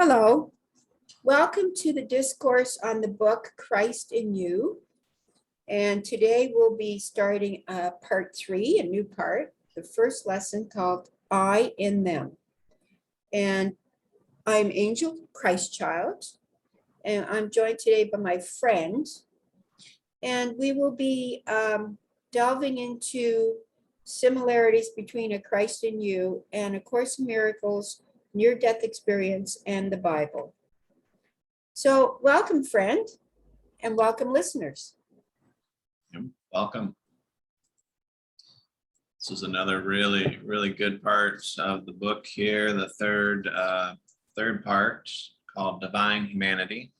Hello, welcome to the Discourse on the book Christ in You. And today we'll be starting part 3, a new part, the first lesson called I in Them. And I'm Angel Christ Child, and I'm joined today by my friend. And we will be delving into similarities between A Christ in You and A Course in Miracles, near-death experience, and the Bible. So welcome, friend, and welcome, listeners. Welcome. This is another really good part of the book here, the third part called Divine Humanity.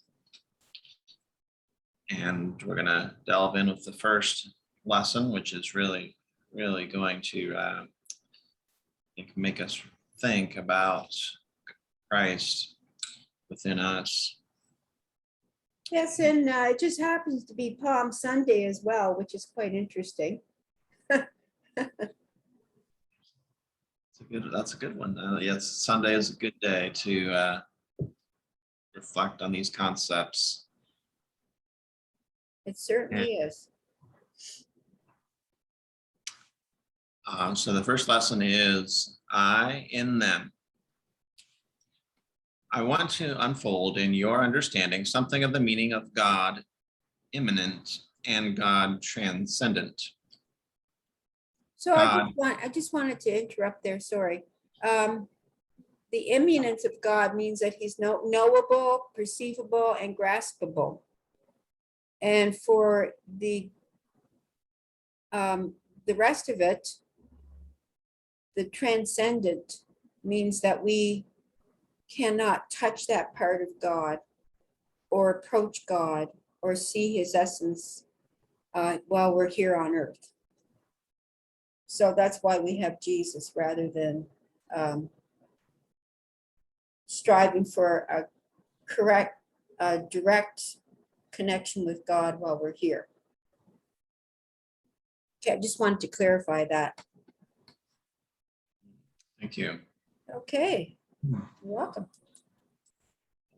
And we're going to delve in with the first lesson, which is really going to make us think about Christ within us. Yes, and it just happens to be Palm Sunday as well, which is quite interesting. That's a good one. Yes, Sunday is a good day to reflect on these concepts. It certainly is. So the first lesson is I in them. I want to unfold in your understanding something of the meaning of God immanent and God transcendent. So I just wanted to interrupt there, sorry. The immanence of God means that he's knowable, perceivable, and graspable. And for the rest of it, the transcendent means that we cannot touch that part of God or approach God or see his essence while we're here on earth. So that's why we have Jesus rather than striving for a direct connection with God while we're here. Okay, I just wanted to clarify that. Thank you. Okay, you're welcome.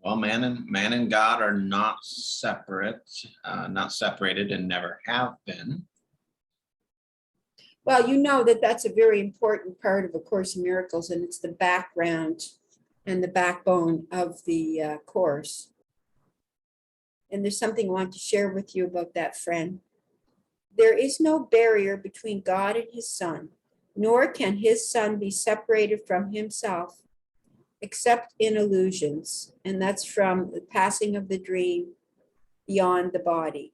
Well, man and God are not separate, not separated, and never have been. Well, you know that that's a very important part of A Course in Miracles, and it's the background and the backbone of the Course. And there's something I want to share with you about that, friend. There is no barrier between God and his Son, nor can his Son be separated from himself, except in illusions. And that's from the passing of the dream beyond the body.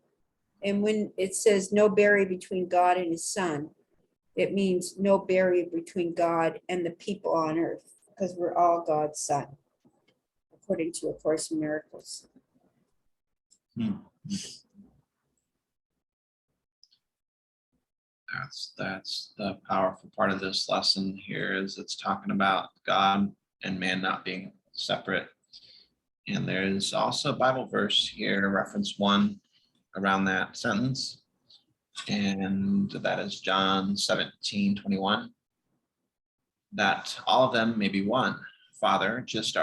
And when it says no barrier between God and his Son, it means no barrier between God and the people on earth, because we're all God's Son, according to A Course in Miracles. That's the powerful part of this lesson here, is it's talking about God and man not being separate. And there's also a Bible verse here, reference 1 around that sentence. And that is John 17:21. That all of them may be one, Father, just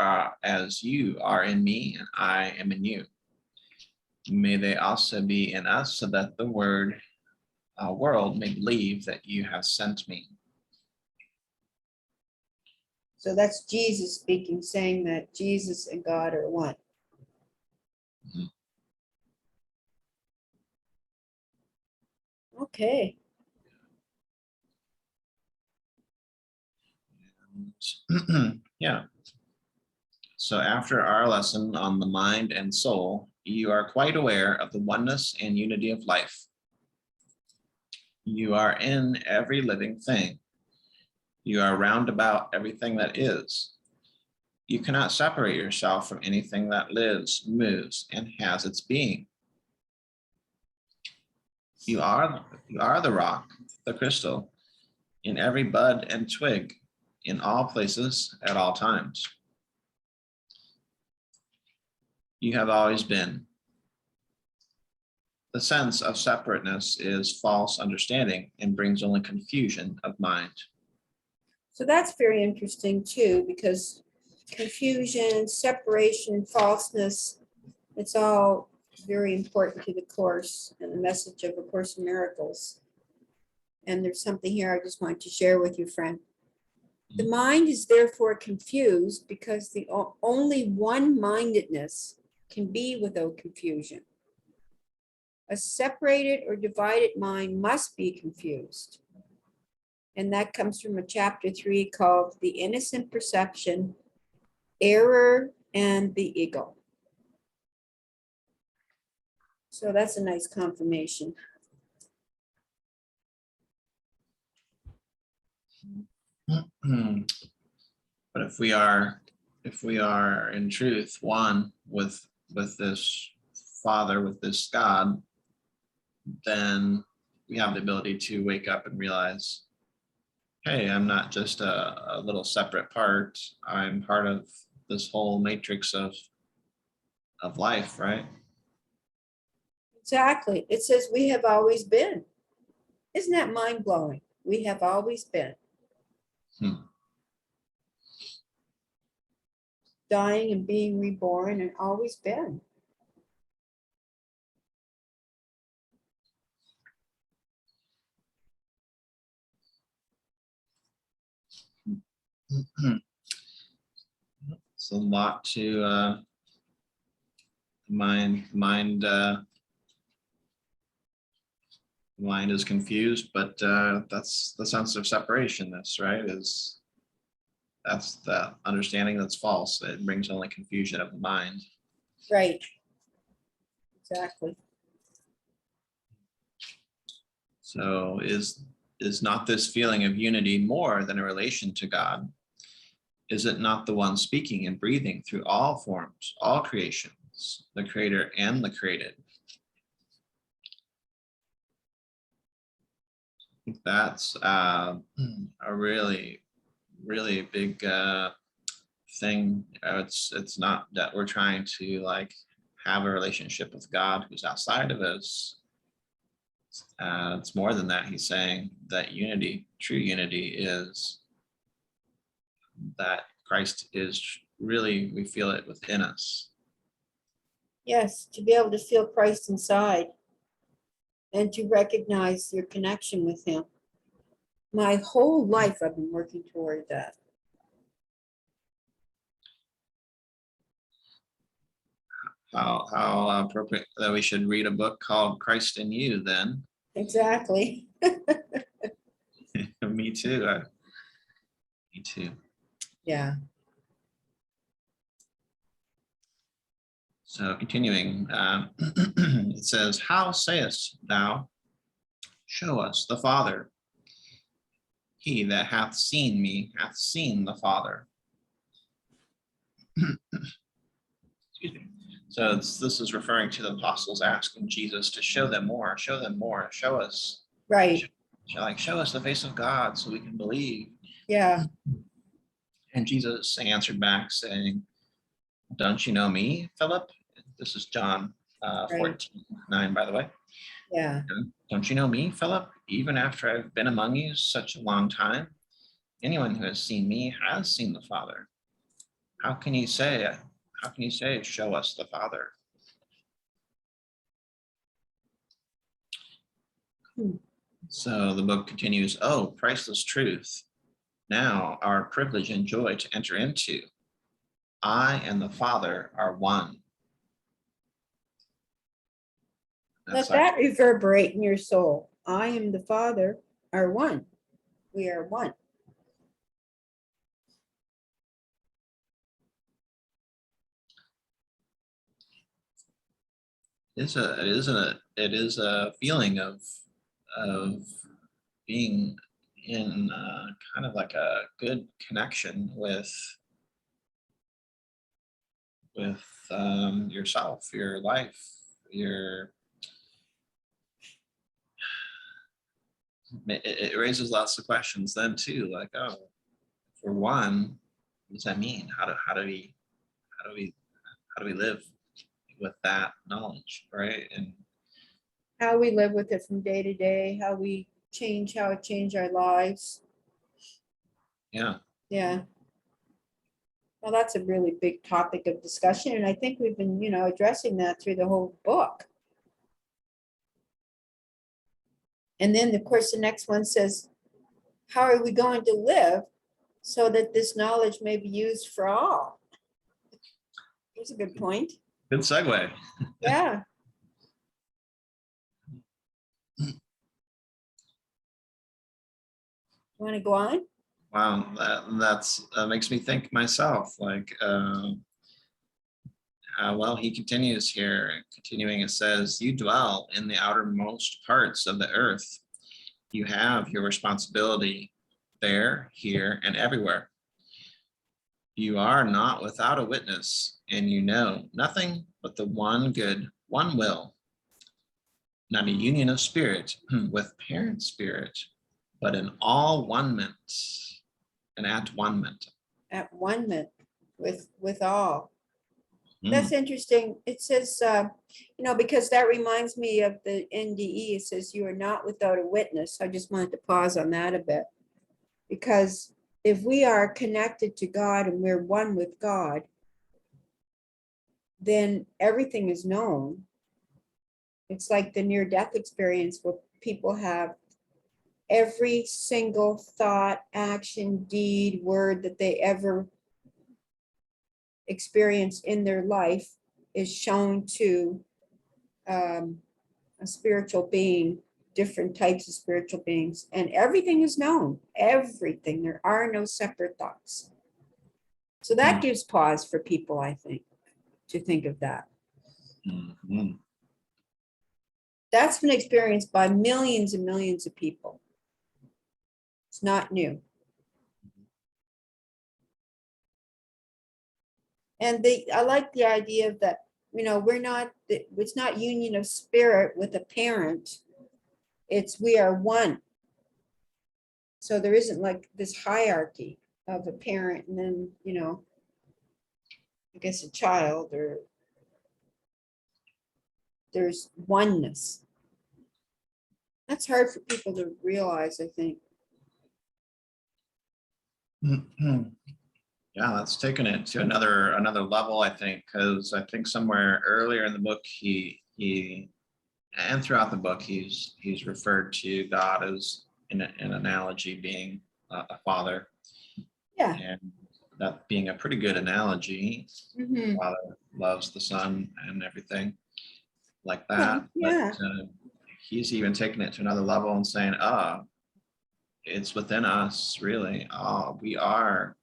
as you are in me and I am in you. May they also be in us, so that the world may believe that you have sent me. So that's Jesus speaking, saying that Jesus and God are one. Mm-hmm. Okay. Yeah. So after our lesson on the mind and soul, you are quite aware of the oneness and unity of life. You are in every living thing. You are round about everything that is. You cannot separate yourself from anything that lives, moves, and has its being. You are the rock, the crystal, in every bud and twig, in all places, at all times. You have always been. The sense of separateness is false understanding and brings only confusion of mind. So that's very interesting too, because confusion, separation, falseness. It's all very important to the Course and the message of A Course in Miracles. And there's something here I just want to share with you, friend. The mind is therefore confused because the only one-mindedness can be without confusion. A separated or divided mind must be confused. And that comes from a chapter 3 called The Innocent Perception, Error, and the Ego. So that's a nice confirmation. But if we are in truth one with this Father, with this God, then we have the ability to wake up and realize, hey, I'm not just a little separate part. I'm part of this whole matrix of life, right? Exactly. It says we have always been. Isn't that mind-blowing? We have always been. Dying and being reborn and always been. It's a lot to mind is confused, but that's the sense of separationness, right? That's the understanding that's false. It brings only confusion of the mind. Right. Exactly. So is not this feeling of unity more than a relation to God? Is it not the one speaking and breathing through all forms, all creations, the creator and the created? I think that's a really big thing. It's not that we're trying to like have a relationship with God who's outside of us. It's more than that. He's saying that unity, true unity, is that Christ is really, we feel it within us. Yes, to be able to feel Christ inside and to recognize your connection with him. My whole life I've been working toward that. How appropriate that we should read a book called Christ in You then. Exactly. Me too. Me too. Yeah. So continuing, it says, how sayest thou, show us the Father? He that hath seen me hath seen the Father. Excuse me. So this is referring to the apostles asking Jesus to show them more, show us. Right. Show us the face of God so we can believe. Yeah. And Jesus answered back saying, don't you know me, Philip? This is John 14:9, by the way. Yeah. Don't you know me, Philip? Even after I've been among you such a long time, anyone who has seen me has seen the Father. How can you say, show us the Father? So the book continues, oh, priceless truth. Now our privilege and joy to enter into. I and the Father are one. Let that reverberate in your soul. I am the Father are one. We are one. It is a feeling of being in kind of like a good connection with yourself, your life, it raises lots of questions then too, like, oh, for one, what does that mean? How do we live with that knowledge, right? And How we live with it from day to day, how it change our lives. yeah. Yeah. Well, that's a really big topic of discussion, and I think we've been, addressing that through the whole book. And then, of course, the next one says, how are we going to live so that this knowledge may be used for all? Here's a good point. Good segue. Yeah. You want to go on? Wow, that's makes me think myself, like, well, he continues here, continuing, it says, you dwell in the outermost parts of the earth. You have your responsibility there, here, and everywhere. You are not without a witness, and you know nothing but the one good, one will, not a union of spirit with parent spirit, but in all one-ment and at one-ment. At one-ment with all. Mm. That's interesting. It says, because that reminds me of the NDE. It says you are not without a witness. I just wanted to pause on that a bit. Because if we are connected to God and we're one with God, then everything is known. It's like the near-death experience where people have every single thought, action, deed, word that they ever experience in their life is shown to a spiritual being, different types of spiritual beings, and everything is known, everything. There are no separate thoughts. So that gives pause for people, I think, to think of that. Mm-hmm. That's been experienced by millions and millions of people. It's not new. And I like the idea of that, it's not union of spirit with a parent. It's we are one. So there isn't like this hierarchy of a parent and then, I guess a child, or there's oneness. That's hard for people to realize, I think. Yeah, that's taken it to another level, I think, because I think somewhere earlier in the book, he and throughout the book, he's referred to God as an analogy being a father. Yeah. And that being a pretty good analogy. Mm-hmm. The Father loves the Son and everything like that. Yeah. But he's even taken it to another level and saying, it's within us, really. We are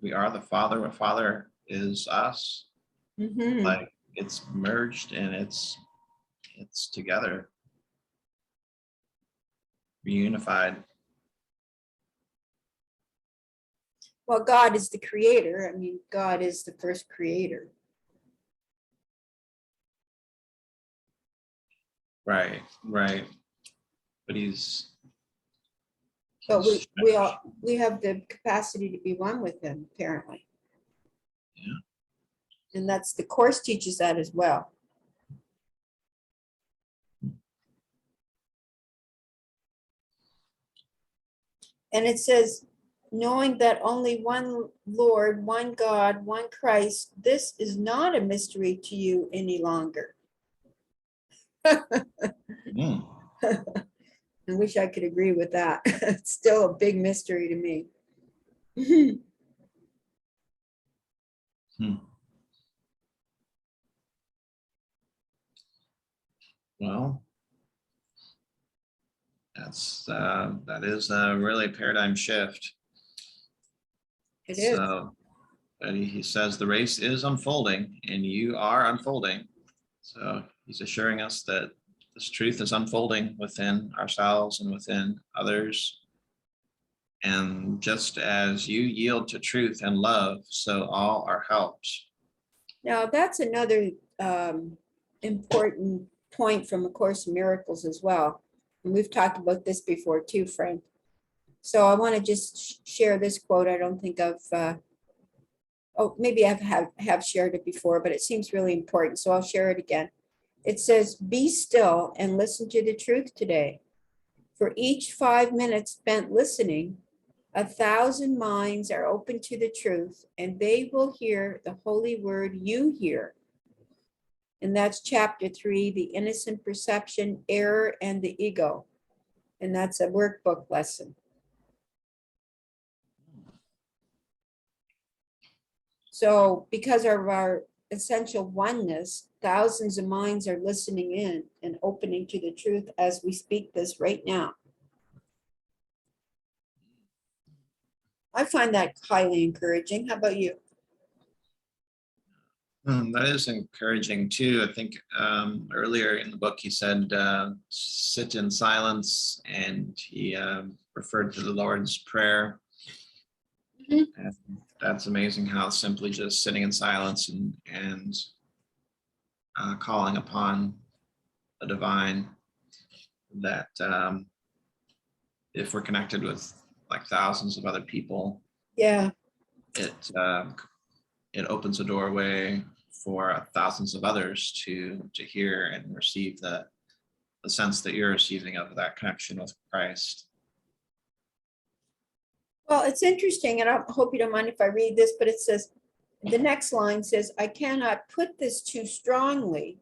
the Father. The Father is us. Mm-hmm. Like it's merged and it's together, reunified. Well, God is the creator. I mean, God is the first creator. Right. But But we have the capacity to be one with him, apparently. Yeah. And that's the Course teaches that as well. And it says, knowing that only one Lord, one God, one Christ, this is not a mystery to you any longer. Mm. I wish I could agree with that. It's still a big mystery to me. Well, that is a really paradigm shift. It is. So, but he says the race is unfolding and you are unfolding. So he's assuring us that this truth is unfolding within ourselves and within others. And just as you yield to truth and love, so all are helped. Now, that's another important point from A Course in Miracles as well. And we've talked about this before too, Frank. So I want to just share this quote. I don't think I've, maybe I have shared it before, but it seems really important. So I'll share it again. It says, be still and listen to the truth today. For each 5 minutes spent listening, 1,000 minds are open to the truth, and they will hear the holy word you hear. And that's chapter 3, the innocent perception, error, and the ego. And that's a workbook lesson. So because of our essential oneness, thousands of minds are listening in and opening to the truth as we speak this right now. I find that highly encouraging. How about you? That is encouraging too. I think earlier in the book he said, sit in silence, and he referred to the Lord's Prayer. Mhm. And that's amazing how simply just sitting in silence and calling upon the divine, that if we're connected with like thousands of other people, Yeah. it opens a doorway for thousands of others to hear and receive the sense that you're receiving of that connection with Christ. Well, it's interesting, and I hope you don't mind if I read this, but it says, the next line says, I cannot put this too strongly,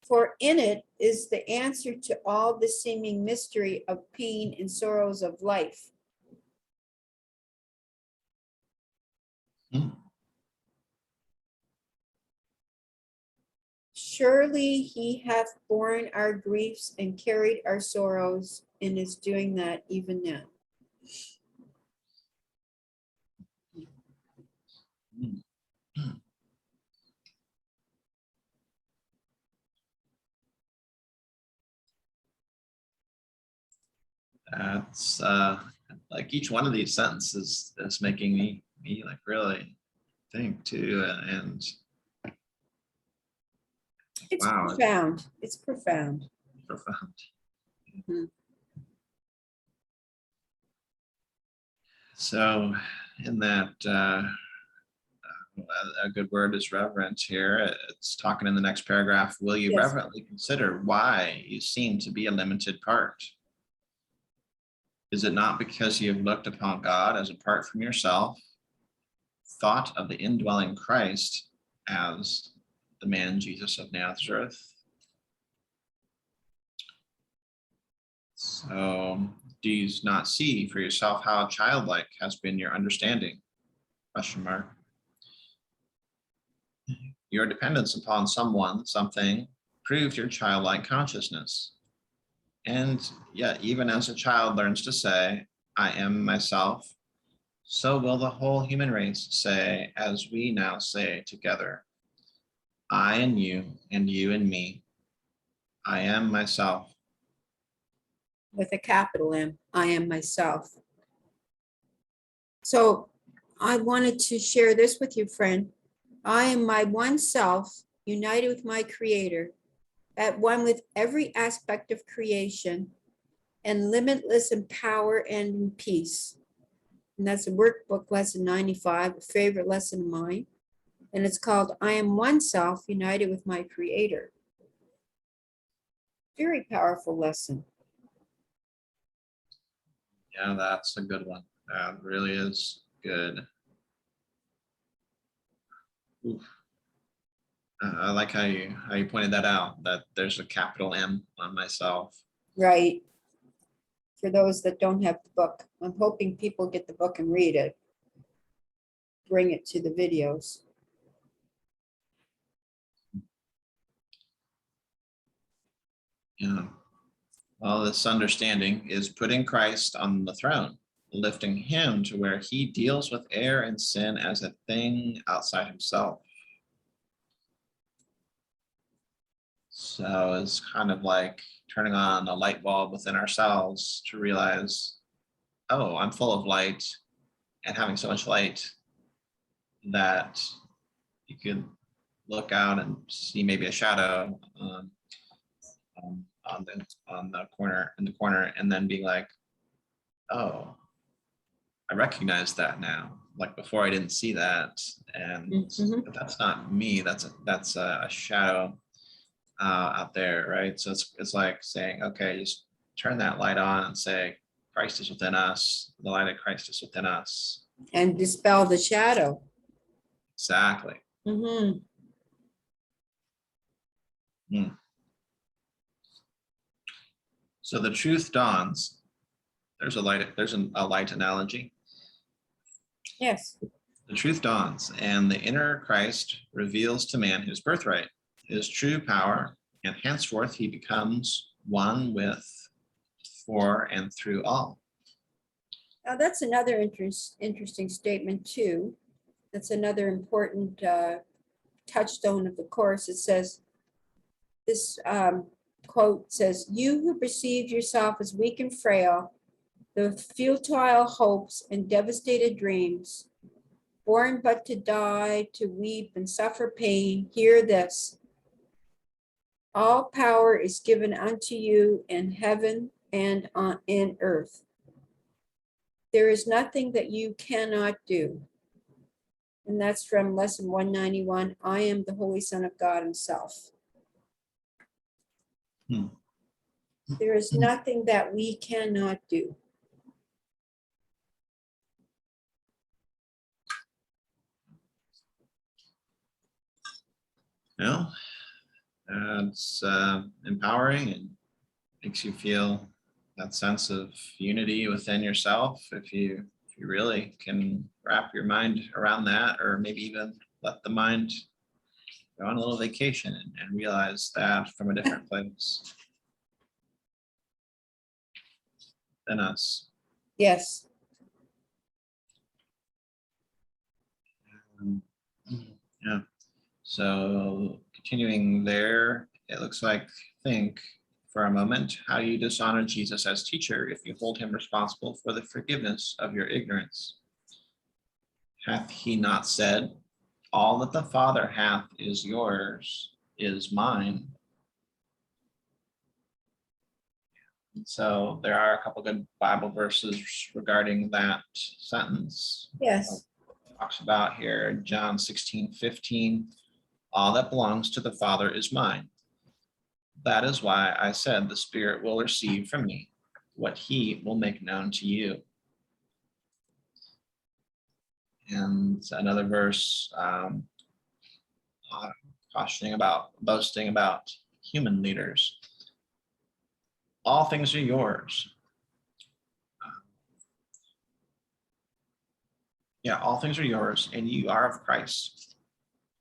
for in it is the answer to all the seeming mystery of pain and sorrows of life. Hmm. Surely he hath borne our griefs and carried our sorrows, and is doing that even now. That's like each one of these sentences is making me like really think too, and It's wow, profound. It's profound. it's profound. Mhm. So in that a good word is reverence here. It's talking in the next paragraph. Will you Yes. reverently consider why you seem to be a limited part? Is it not because you have looked upon God as apart from yourself, thought of the indwelling Christ as the man Jesus of Nazareth? So do you not see for yourself how childlike has been your understanding? Question mark. Your dependence upon someone, something, proved your childlike consciousness. And yet, even as a child learns to say, I am myself, so will the whole human race say, as we now say together, I and you and me, I am myself. With a capital M, I am myself. So I wanted to share this with you, friend. I am my one self, united with my creator, at one with every aspect of creation, and limitless in power and in peace. And that's a workbook, lesson 95, a favorite lesson of mine. And it's called, I am one self, united with my creator. Very powerful lesson. Yeah, that's a good one. That really is good. Oof. I like how you pointed that out, that there's a capital M on myself. Right. For those that don't have the book, I'm hoping people get the book and read it. Bring it to the videos. Yeah. Well, this understanding is putting Christ on the throne, lifting him to where he deals with error and sin as a thing outside himself. So it's kind of like turning on a light bulb within ourselves to realize, oh, I'm full of light, and having so much light that you could look out and see maybe a shadow on the corner in the corner, and then be like, oh, I recognize that now. Like before, I didn't see that, and but that's not me. That's a shadow out there, right? So it's like saying, okay, just turn that light on and say, Christ is within us, the light of Christ is within us. And dispel the shadow. Exactly. Mhm. So the truth dawns. There's a light analogy. Yes. The truth dawns, and the inner Christ reveals to man his birthright, his true power, and henceforth he becomes one with, for, and through all. Now, that's another interesting statement too. That's another important touchstone of the Course. It says, this quote says, "You who perceive yourself as weak and frail, the futile hopes and devastated dreams, born but to die, to weep and suffer pain, hear this. All power is given unto you in heaven and in earth. There is nothing that you cannot do." And that's from Lesson 191. I am the Holy Son of God Himself. There is nothing that we cannot do. No, it's empowering and makes you feel that sense of unity within yourself. If you really can wrap your mind around that, or maybe even let the mind go on a little vacation and realize that from a different place than us. Yes. Yeah. So continuing there, it looks like, think for a moment how you dishonor Jesus as teacher if you hold him responsible for the forgiveness of your ignorance. Hath he not said, all that the Father hath is yours, is mine? So there are a couple good Bible verses regarding that sentence. Yes. It talks about here, John 16:15, all that belongs to the Father is mine. That is why I said the Spirit will receive from me what he will make known to you. And another verse cautioning about boasting about human leaders. All things are yours. All things are yours, and you are of Christ,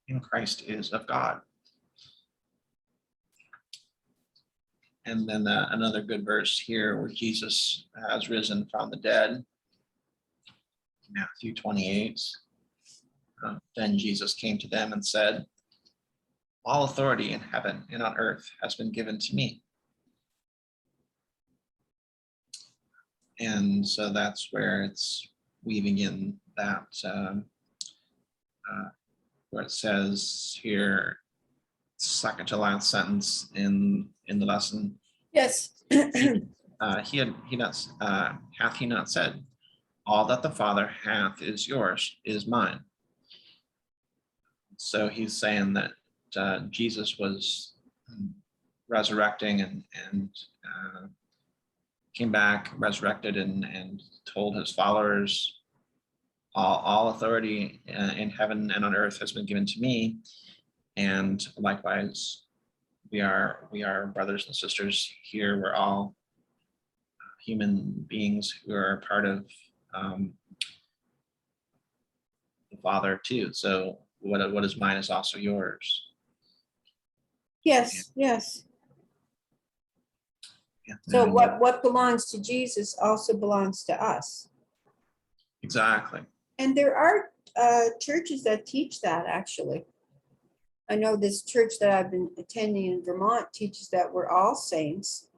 and Christ is of God. And then another good verse here where Jesus has risen from the dead, Matthew 28. Then Jesus came to them and said, all authority in heaven and on earth has been given to me. And so that's where it's weaving in that, where it says here, second to last sentence in the lesson. Yes. Hath he not said, all that the Father hath is yours, is mine. So he's saying that Jesus was resurrecting and came back, resurrected, and told his followers, all authority in heaven and on earth has been given to me. And likewise, we are brothers and sisters here. We're all human beings who are part of the Father too. So what is mine is also yours. Yes. Yes. So what belongs to Jesus also belongs to us. Exactly. And there are churches that teach that, actually. I know this church that I've been attending in Vermont teaches that we're all saints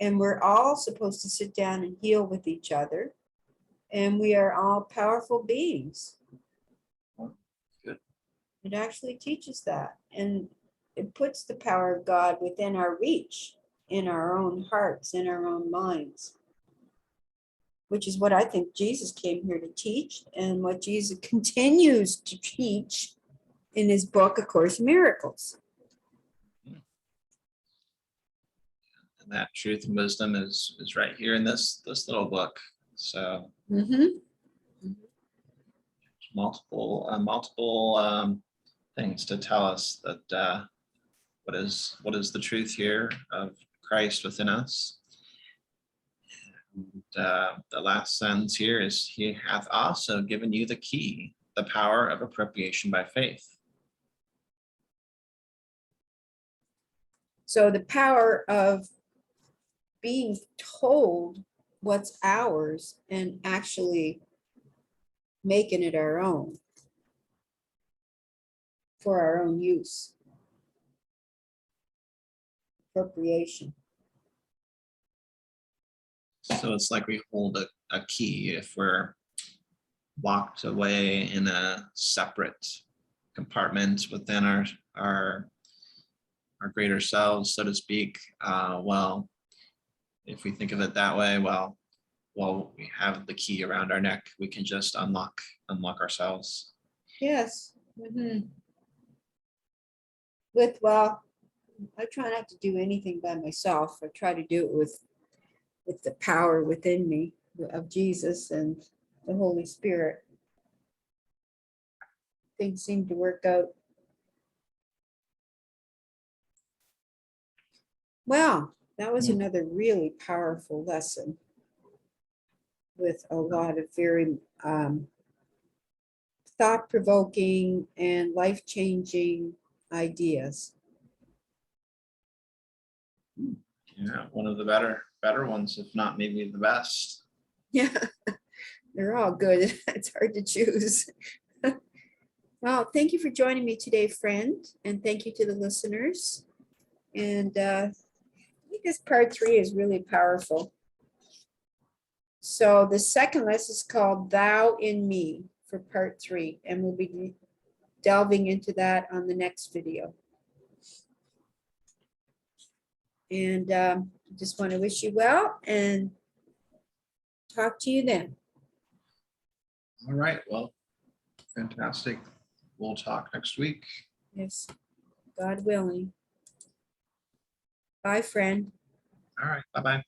and we're all supposed to sit down and heal with each other. And we are all powerful beings. Good. It actually teaches that. And it puts the power of God within our reach, in our own hearts, in our own minds, which is what I think Jesus came here to teach and what Jesus continues to teach in his book, A Course in Miracles. And that truth and wisdom is right here in this little book. So multiple things to tell us that what is the truth here of Christ within us. And, the last sentence here is, he hath also given you the key, the power of appropriation by faith. So the power of being told what's ours and actually making it our own for our own use. Appropriation. So it's like we hold a key. If we're locked away in a separate compartment within our greater selves, so to speak, well, if we think of it that way, well, we have the key around our neck. We can just unlock ourselves. Yes. I try not to do anything by myself. I try to do it with the power within me of Jesus and the Holy Spirit. Things seem to work out. Well, that was another really powerful lesson with a lot of very thought-provoking and life-changing ideas. Yeah, one of the better ones, if not maybe the best. Yeah, they're all good. It's hard to choose. Well, thank you for joining me today, friend, and thank you to the listeners. And I think this part 3 is really powerful. So the second lesson is called Thou in Me for part 3, and we'll be delving into that on the next video. And just want to wish you well and talk to you then. All right, well, fantastic. We'll talk next week. Yes, God willing. Bye, friend. All right, bye-bye.